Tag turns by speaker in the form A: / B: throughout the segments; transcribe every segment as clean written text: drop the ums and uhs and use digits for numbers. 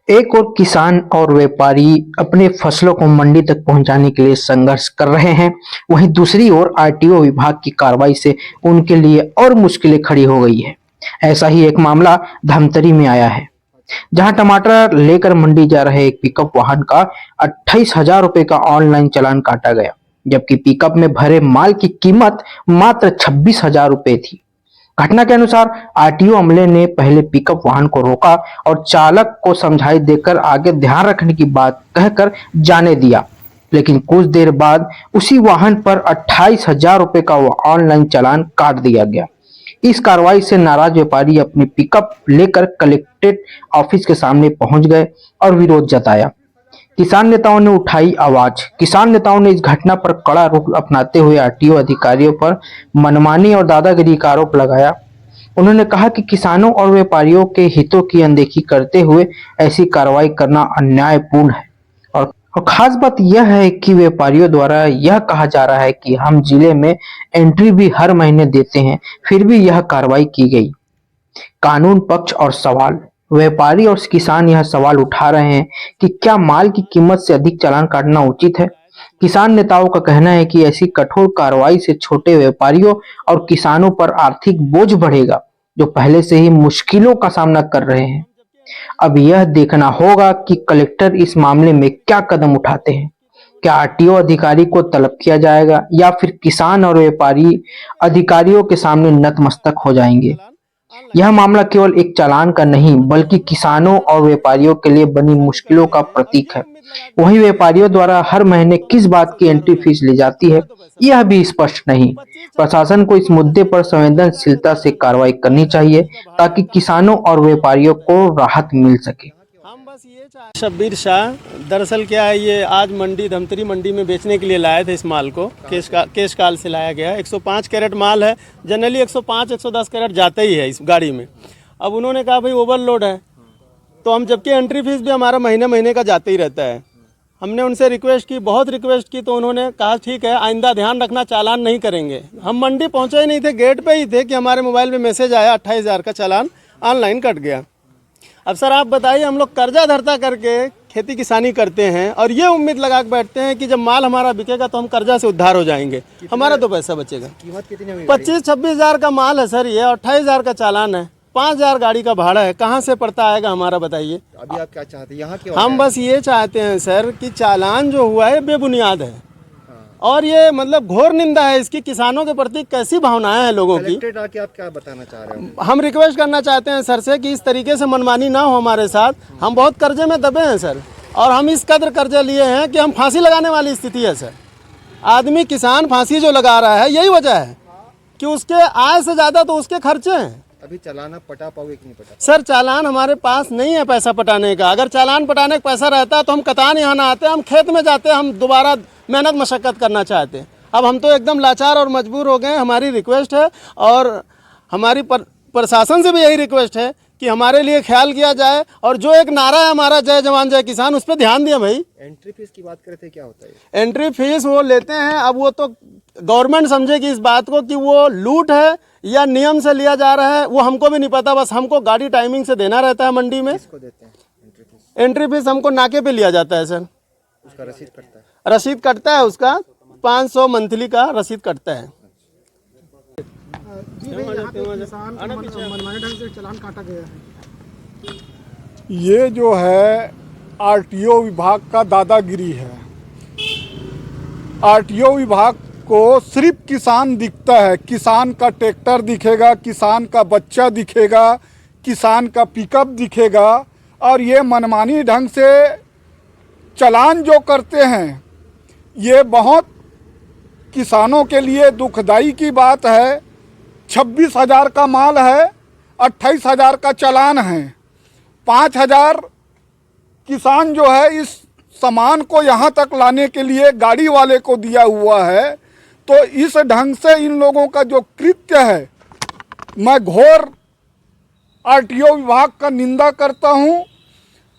A: एक और किसान और व्यापारी अपने फसलों को मंडी तक पहुंचाने के लिए संघर्ष कर रहे हैं। वहीं दूसरी ओर आरटीओ विभाग की कार्रवाई से उनके लिए और मुश्किलें खड़ी हो गई है। ऐसा ही एक मामला धमतरी में आया है, जहां टमाटर लेकर मंडी जा रहे एक पिकअप वाहन का 28,000 रुपए का ऑनलाइन चालान काटा गया, जबकि पिकअप में भरे माल की कीमत मात्र 26,000 रुपए थी। घटना के अनुसार आरटीओ अमले ने पहले पिकअप वाहन को रोका और चालक को समझाई देकर आगे ध्यान रखने की बात कहकर जाने दिया, लेकिन कुछ देर बाद उसी वाहन पर 28,000 रुपए का ऑनलाइन चालान काट दिया गया। इस कार्रवाई से नाराज व्यापारी अपनी पिकअप लेकर कलेक्ट्रेट ऑफिस के सामने पहुंच गए और विरोध जताया। किसान नेताओं ने उठाई आवाज। किसान नेताओं ने इस घटना पर कड़ा रुख अपनाते हुए आरटीओ अधिकारियों पर मनमानी और दादागिरी का आरोप लगाया। उन्होंने कहा कि किसानों और व्यापारियों के हितों की अनदेखी करते हुए ऐसी कार्रवाई करना अन्यायपूर्ण है। और खास बात यह है कि व्यापारियों द्वारा यह कहा जा रहा है कि हम जिले में एंट्री भी हर महीने देते हैं, फिर भी यह कार्रवाई की गई। कानून पक्ष और सवाल। व्यापारी और किसान यह सवाल उठा रहे हैं कि क्या माल की कीमत से अधिक चालान काटना उचित है। किसान नेताओं का कहना है कि ऐसी कठोर कार्रवाई से छोटे व्यापारियों और किसानों पर आर्थिक बोझ बढ़ेगा, जो पहले से ही मुश्किलों का सामना कर रहे हैं। अब यह देखना होगा कि कलेक्टर इस मामले में क्या कदम उठाते हैं। क्या आरटीओ अधिकारी को तलब किया जाएगा या फिर किसान और व्यापारी अधिकारियों के सामने नतमस्तक हो जाएंगे। यह मामला केवल एक चालान का नहीं, बल्कि किसानों और व्यापारियों के लिए बनी मुश्किलों का प्रतीक है। वहीं व्यापारियों द्वारा हर महीने किस बात की एंट्री फीस ली जाती है, यह भी स्पष्ट नहीं। प्रशासन को इस मुद्दे पर संवेदनशीलता से कार्रवाई करनी चाहिए, ताकि किसानों और व्यापारियों को राहत मिल सके।
B: शब्बीर शाह, दरअसल क्या है, ये आज मंडी धमतरी मंडी में बेचने के लिए लाए थे इस माल को। केश काल से लाया गया है। 105 कैरेट माल है। जनरली 105-110 कैरेट जाता ही है इस गाड़ी में। अब उन्होंने कहा भाई ओवरलोड है, तो हम जबकि एंट्री फीस भी हमारा महीने महीने का जाता ही रहता है। हमने उनसे रिक्वेस्ट की, बहुत रिक्वेस्ट की, तो उन्होंने कहा ठीक है, आइंदा ध्यान रखना, चालान नहीं करेंगे। हम मंडी पहुँचे ही नहीं थे, गेट पर ही थे कि हमारे मोबाइल में मैसेज आया 28,000 का चालान ऑनलाइन कट गया। अब सर आप बताइए, हम लोग कर्जा धरता करके खेती किसानी करते हैं और ये उम्मीद लगा के बैठते हैं कि जब माल हमारा बिकेगा तो हम कर्जा से उद्धार हो जाएंगे, हमारा तो पैसा बचेगा।
C: कीमत कितनी हुई?
B: 25-26 हज़ार का माल है सर, ये 28,000 का चालान है, 5,000 गाड़ी का भाड़ा है, कहाँ से पड़ता आएगा हमारा, बताइए।
C: अभी आप क्या चाहते हैं यहाँ क्यों?
B: हम बस ये चाहते हैं सर कि चालान जो हुआ है बेबुनियाद है और ये मतलब घोर निंदा है इसकी। किसानों के प्रति कैसी भावनाएं हैं लोगों की।
C: कलेक्ट्रेट आके आप क्या बताना चाह रहे हो?
B: हम रिक्वेस्ट करना चाहते हैं सर से कि इस तरीके से मनमानी ना हो हमारे साथ। हम बहुत कर्जे में दबे हैं सर, और हम इस कदर कर्जे लिए हैं कि हम फांसी लगाने वाली स्थिति है सर। आदमी किसान फांसी जो लगा रहा है, यही वजह है कि उसके आय से ज़्यादा तो उसके खर्चे हैं।
C: अभी चालान आप पटा पाओगे कि नहीं पटा?
B: सर चालान हमारे पास नहीं है पैसा पटाने का। अगर चालान पटाने का पैसा रहता तो हम कतान यहाँ ना आते, हम खेत में जाते, हम दोबारा मेहनत मशक्क़त करना चाहते। अब हम तो एकदम लाचार और मजबूर हो गए। हमारी रिक्वेस्ट है और हमारी प्रशासन से भी यही रिक्वेस्ट है कि हमारे लिए ख्याल किया जाए, और जो एक नारा है हमारा जय जवान जय किसान, उस पर ध्यान दिया भाई।
C: एंट्री फीस की बात करते क्या होता है?
B: एंट्री फीस वो लेते हैं। अब वो तो गवर्नमेंट समझेगी इस बात को कि वो लूट है या नियम से लिया जा रहा है, वो हमको भी नहीं पता। बस हमको गाड़ी टाइमिंग से देना रहता है मंडी में।
C: किसको देते हैं एंट्री फीस?
B: एंट्री फीस हमको नाके पे लिया जाता है सर।
C: उसका रसीद कटता है?
B: रसीद कटता है, उसका 500 मंथली का रसीद कटता है।
D: ये जो है आरटीओ विभाग का दादागिरी है। आरटीओ विभाग को सिर्फ किसान दिखता है। किसान का ट्रैक्टर दिखेगा, किसान का बच्चा दिखेगा, किसान का पिकअप दिखेगा, और ये मनमानी ढंग से चालान जो करते हैं, ये बहुत किसानों के लिए दुखदाई की बात है। 26,000 का माल है, 28,000 का चालान है। 5,000 किसान जो है इस सामान को यहाँ तक लाने के लिए गाड़ी वाले को दिया हुआ है। तो इस ढंग से इन लोगों का जो कृत्य है, मैं घोर आरटीओ विभाग का निंदा करता हूँ।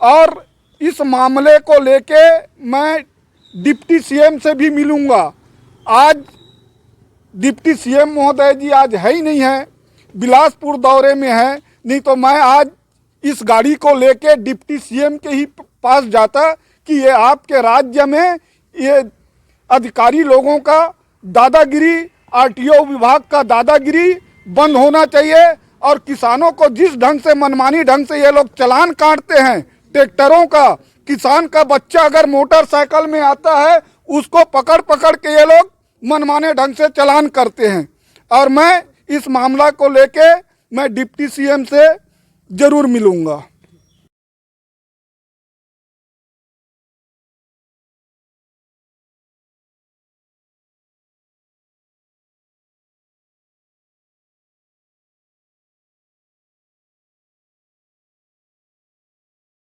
D: और इस मामले को लेके मैं डिप्टी सीएम से भी मिलूँगा। आज डिप्टी सीएम महोदय जी आज है ही नहीं है, बिलासपुर दौरे में है, नहीं तो मैं आज इस गाड़ी को लेके डिप्टी सीएम के ही पास जाता कि ये आपके राज्य में ये अधिकारी लोगों का दादागिरी, आरटीओ विभाग का दादागिरी बंद होना चाहिए। और किसानों को जिस ढंग से मनमानी ढंग से ये लोग चालान काटते हैं ट्रैक्टरों का, किसान का बच्चा अगर मोटरसाइकिल में आता है उसको पकड़ पकड़ के ये लोग मनमाने ढंग से चालान करते हैं। और मैं इस मामला को लेके मैं डिप्टी सीएम से जरूर मिलूंगा।